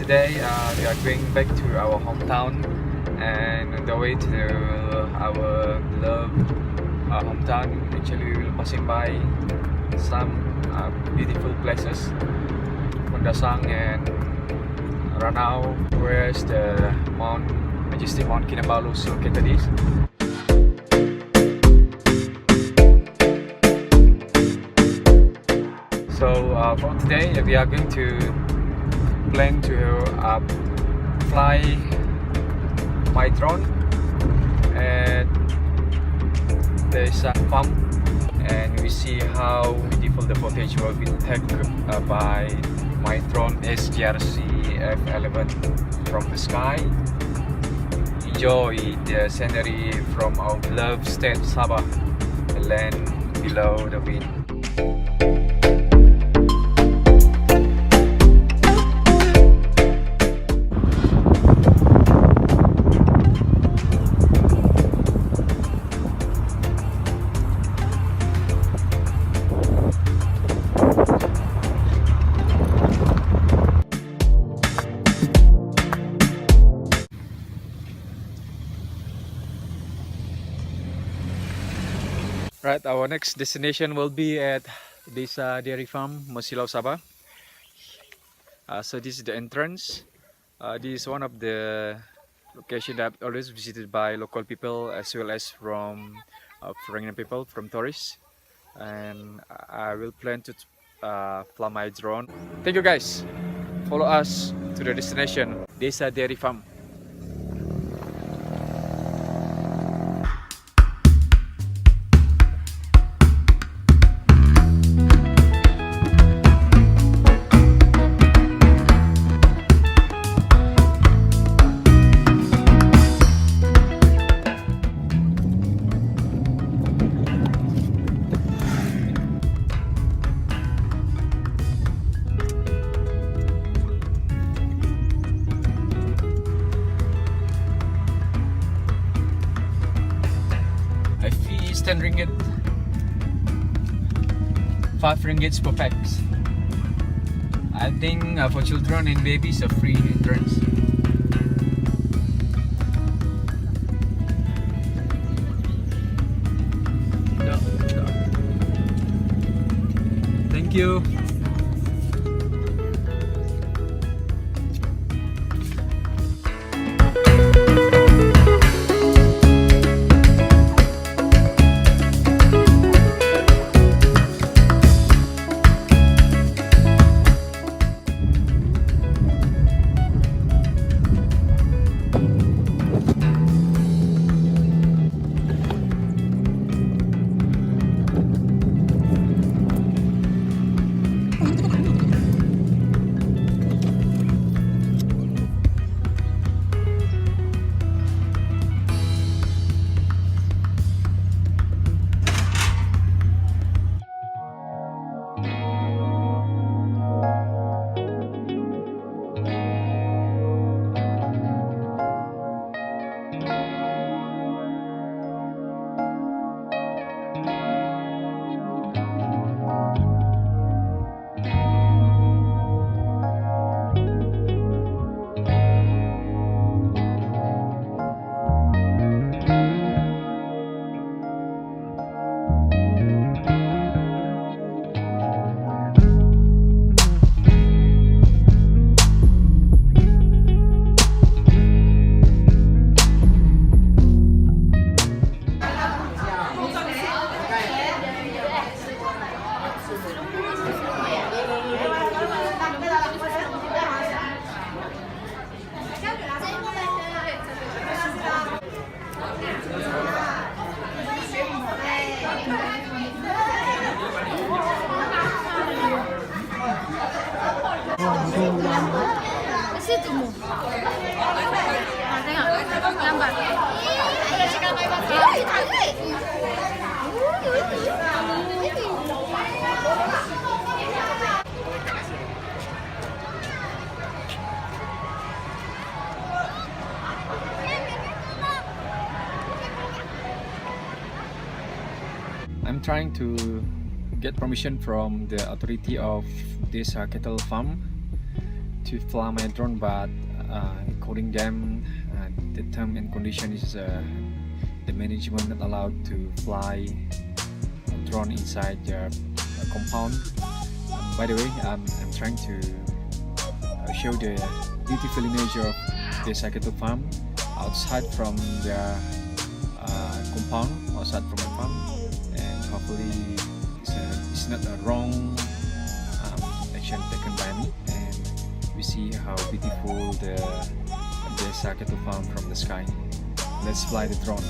today we are going back to our hometown, and on the way to our loved hometown, actually we will passing by some beautiful places, Kundasang and Ranau, whereas the majestic Mount Kinabalu is located is. So for today we are going to plan to fly my drone at Desa Farm, and we see how beautiful the footage will be taken by my drone SJRC F11 from the sky. Enjoy the scenery from our beloved state Sabah, the land below the wind. Right, our next destination will be at Desa Dairy Farm, Masilau, Sabah. So this is the entrance. This is one of the locations that always visited by local people as well as from foreign people, from tourists. And I will plan to fly my drone. Thank you guys. Follow us to the destination, Desa Dairy Farm. Fee is 10 ringgit, 5 ringgits per pax. I think for children and babies a free entrance. Thank you. I'm trying to get permission from the authority of Desa Cattle Farm to fly my drone, but according them, the term and condition is the management not allowed to fly a drone inside their compound. By the way, I'm trying to show the beautiful image of Desa Cattle Farm outside from their compound, outside from the farm, and hopefully it's not a wrong action taken by me, and we see how beautiful the Desa Cattle Farm from the sky. Let's fly the drone.